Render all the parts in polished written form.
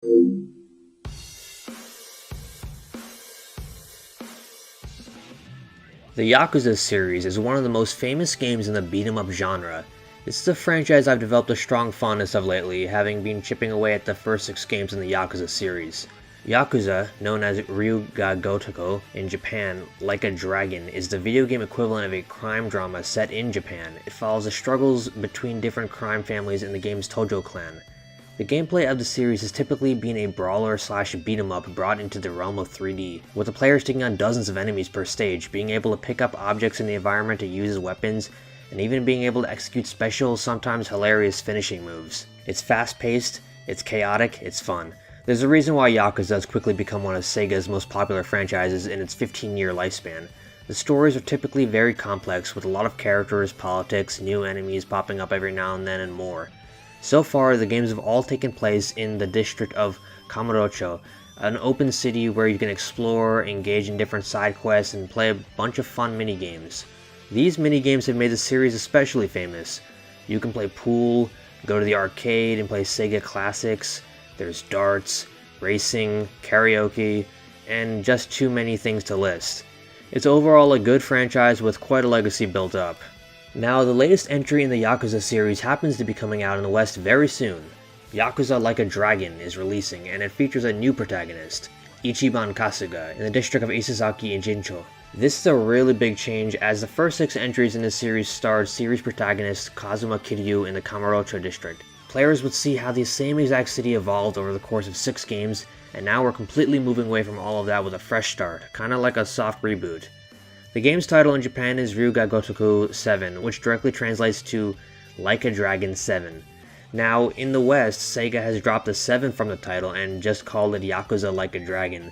The Yakuza series is one of the most famous games in the beat-em-up genre. This is a franchise I've developed a strong fondness of lately, having been chipping away at the first 6 games in the Yakuza series. Yakuza, known as Ryuga Gotoku in Japan, Like a Dragon, is the video game equivalent of a crime drama set in Japan. It follows the struggles between different crime families in the game's Tojo clan. The gameplay of the series has typically been a brawler slash beat 'em up brought into the realm of 3D, with the players taking on dozens of enemies per stage, being able to pick up objects in the environment to use as weapons, and even being able to execute special, sometimes hilarious finishing moves. It's fast paced, it's chaotic, it's fun. There's a reason why Yakuza has quickly become one of Sega's most popular franchises in its 15-year lifespan. The stories are typically very complex, with a lot of characters, politics, new enemies popping up every now and then, and more. So far, the games have all taken place in the district of Kamurocho, an open city where you can explore, engage in different side quests, and play a bunch of fun minigames. These minigames have made the series especially famous. You can play pool, go to the arcade and play Sega classics, there's darts, racing, karaoke, and just too many things to list. It's overall a good franchise with quite a legacy built up. Now, the latest entry in the Yakuza series happens to be coming out in the West very soon. Yakuza Like a Dragon is releasing, and it features a new protagonist, Ichiban Kasuga, in the district of Isezaki in Jincho. This is a really big change, as the first 6 entries in this series starred series protagonist Kazuma Kiryu in the Kamurocho district. Players would see how the same exact city evolved over the course of 6 games, and now we're completely moving away from all of that with a fresh start, kinda like a soft reboot. The game's title in Japan is Ryuga Gotoku 7, which directly translates to Like a Dragon 7. Now, in the West, Sega has dropped the 7 from the title and just called it Yakuza Like a Dragon.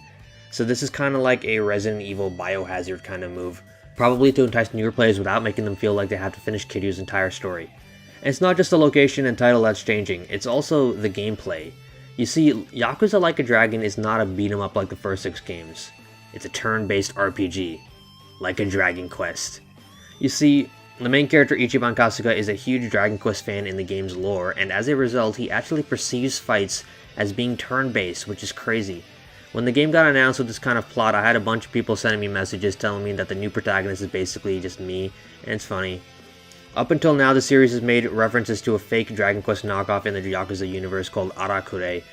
So this is kinda like a Resident Evil Biohazard kind of move, probably to entice newer players without making them feel like they have to finish Kiryu's entire story. And it's not just the location and title that's changing, it's also the gameplay. You see, Yakuza Like a Dragon is not a beat 'em up like the first 6 games. It's a turn-based RPG. Like a Dragon Quest. You see, the main character Ichiban Kasuga is a huge Dragon Quest fan in the game's lore, and as a result, he actually perceives fights as being turn-based, which is crazy. When the game got announced with this kind of plot, I had a bunch of people sending me messages telling me that the new protagonist is basically just me, and it's funny. Up until now, the series has made references to a fake Dragon Quest knockoff in the Yakuza universe called Arakure,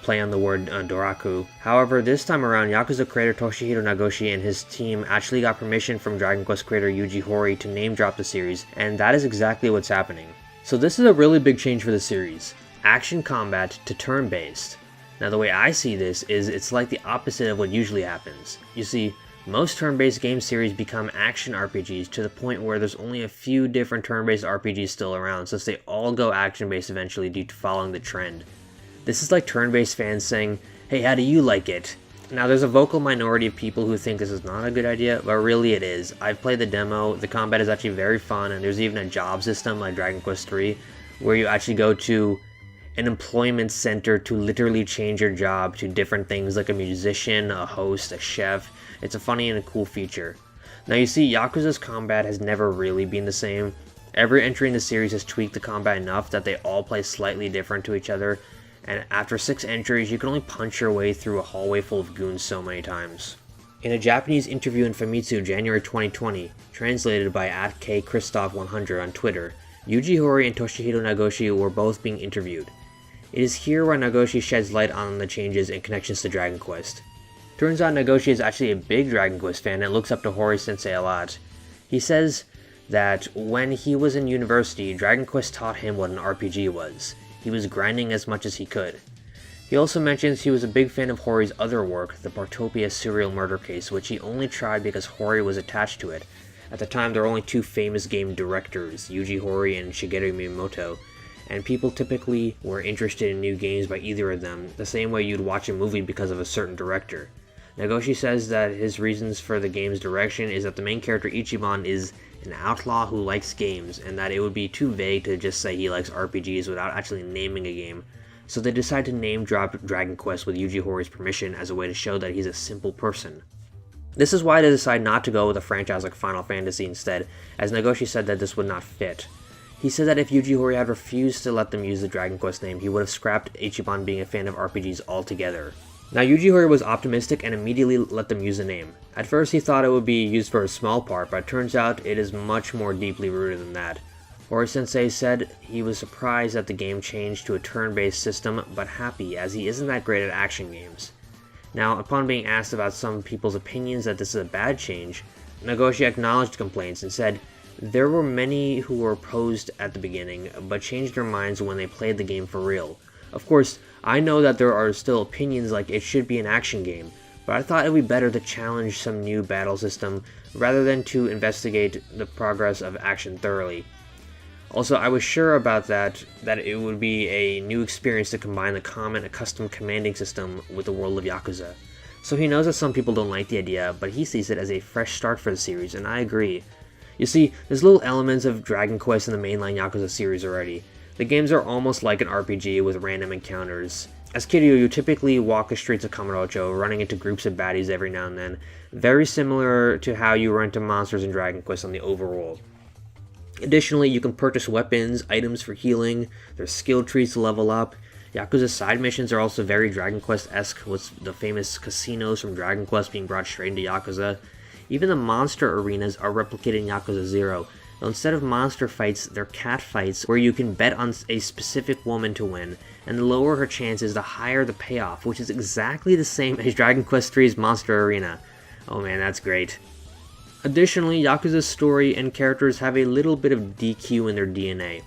play on the word Doraku. However, this time around, Yakuza creator Toshihiro Nagoshi and his team actually got permission from Dragon Quest creator Yuji Horii to name drop the series, and that is exactly what's happening. So this is a really big change for the series. Action combat to turn-based. Now the way I see this is it's like the opposite of what usually happens. You see, most turn-based game series become action RPGs to the point where there's only a few different turn-based RPGs still around, since they all go action-based eventually due to following the trend. This is like turn-based fans saying, hey, how do you like it? Now, there's a vocal minority of people who think this is not a good idea, but really it is. I've played the demo, the combat is actually very fun, and there's even a job system like Dragon Quest III, where you actually go to an employment center to literally change your job to different things like a musician, a host, a chef. It's a funny and a cool feature. Now you see, Yakuza's combat has never really been the same. Every entry in the series has tweaked the combat enough that they all play slightly different to each other, and after 6 entries, you can only punch your way through a hallway full of goons so many times. In a Japanese interview in Famitsu January 2020, translated by @KChristoph100 on Twitter, Yuji Horii and Toshihiro Nagoshi were both being interviewed. It is here where Nagoshi sheds light on the changes and connections to Dragon Quest. Turns out Nagoshi is actually a big Dragon Quest fan and looks up to Horii sensei a lot. He says that when he was in university, Dragon Quest taught him what an RPG was. He was grinding as much as he could. He also mentions he was a big fan of Horii's other work, the Bartopia serial murder case, which he only tried because Horii was attached to it. At the time, there were only 2 famous game directors, Yuji Horii and Shigeru Miyamoto, and people typically were interested in new games by either of them, the same way you'd watch a movie because of a certain director. Nagoshi says that his reasons for the game's direction is that the main character Ichiban is an outlaw who likes games, and that it would be too vague to just say he likes RPGs without actually naming a game. So they decide to name drop Dragon Quest with Yuji Horii's permission as a way to show that he's a simple person. This is why they decide not to go with a franchise like Final Fantasy instead, as Nagoshi said that this would not fit. He said that if Yuji Horii had refused to let them use the Dragon Quest name, he would have scrapped Ichiban being a fan of RPGs altogether. Now, Yuji Horii was optimistic and immediately let them use the name. At first he thought it would be used for a small part, but it turns out it is much more deeply rooted than that. Horii Sensei said he was surprised that the game changed to a turn-based system, but happy as he isn't that great at action games. Now, upon being asked about some people's opinions that this is a bad change, Nagoshi acknowledged complaints and said, "There were many who were opposed at the beginning, but changed their minds when they played the game for real. Of course, I know that there are still opinions like it should be an action game, but I thought it would be better to challenge some new battle system rather than to investigate the progress of action thoroughly. Also, I was sure about that it would be a new experience to combine the common and custom commanding system with the world of Yakuza. So he knows that some people don't like the idea, but he sees it as a fresh start for the series, and I agree. You see, there's little elements of Dragon Quest in the mainline Yakuza series already. The games are almost like an RPG with random encounters. As Kiryu, you typically walk the streets of Kamurocho, running into groups of baddies every now and then, very similar to how you run into monsters in Dragon Quest on the overworld. Additionally, you can purchase weapons, items for healing, there's skill trees to level up. Yakuza's side missions are also very Dragon Quest-esque, with the famous casinos from Dragon Quest being brought straight into Yakuza. Even the monster arenas are replicated in Yakuza 0, though instead of monster fights, they're cat fights where you can bet on a specific woman to win, and the lower her chances, the higher the payoff, which is exactly the same as Dragon Quest III's Monster Arena. Oh man, that's great. Additionally, Yakuza's story and characters have a little bit of DQ in their DNA.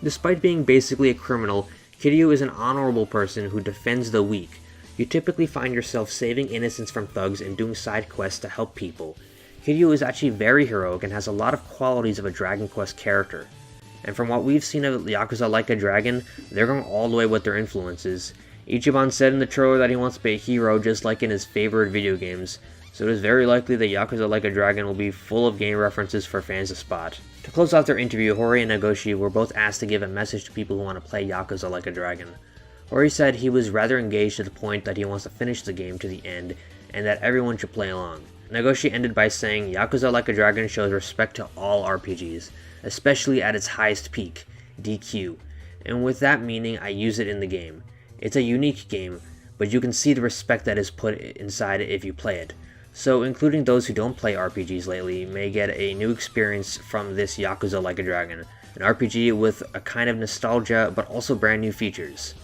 Despite being basically a criminal, Kiryu is an honorable person who defends the weak. You typically find yourself saving innocents from thugs and doing side quests to help people. Kiryu is actually very heroic and has a lot of qualities of a Dragon Quest character. And from what we've seen of Yakuza Like a Dragon, they're going all the way with their influences. Ichiban said in the trailer that he wants to be a hero just like in his favorite video games, so it is very likely that Yakuza Like a Dragon will be full of game references for fans to spot. To close out their interview, Horii and Nagoshi were both asked to give a message to people who want to play Yakuza Like a Dragon. Horii said he was rather engaged to the point that he wants to finish the game to the end, and that everyone should play along. Nagoshi ended by saying, "Yakuza Like a Dragon shows respect to all RPGs, especially at its highest peak, DQ, and with that meaning I use it in the game. It's a unique game, but you can see the respect that is put inside it if you play it. So including those who don't play RPGs lately may get a new experience from this Yakuza Like a Dragon, an RPG with a kind of nostalgia but also brand new features."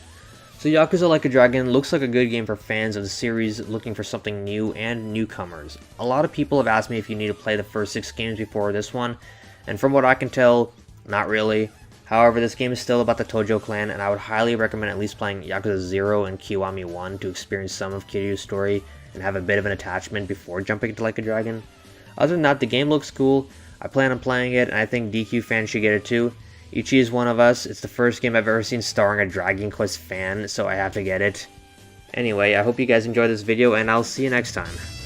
So Yakuza Like a Dragon looks like a good game for fans of the series looking for something new and newcomers. A lot of people have asked me if you need to play the first 6 games before this one, and from what I can tell, not really. However, this game is still about the Tojo clan, and I would highly recommend at least playing Yakuza 0 and Kiwami 1 to experience some of Kiryu's story and have a bit of an attachment before jumping into Like a Dragon. Other than that, the game looks cool. I plan on playing it, and I think DQ fans should get it too. Ichi is one of us. It's the first game I've ever seen starring a Dragon Quest fan, so I have to get it. Anyway, I hope you guys enjoyed this video, and I'll see you next time.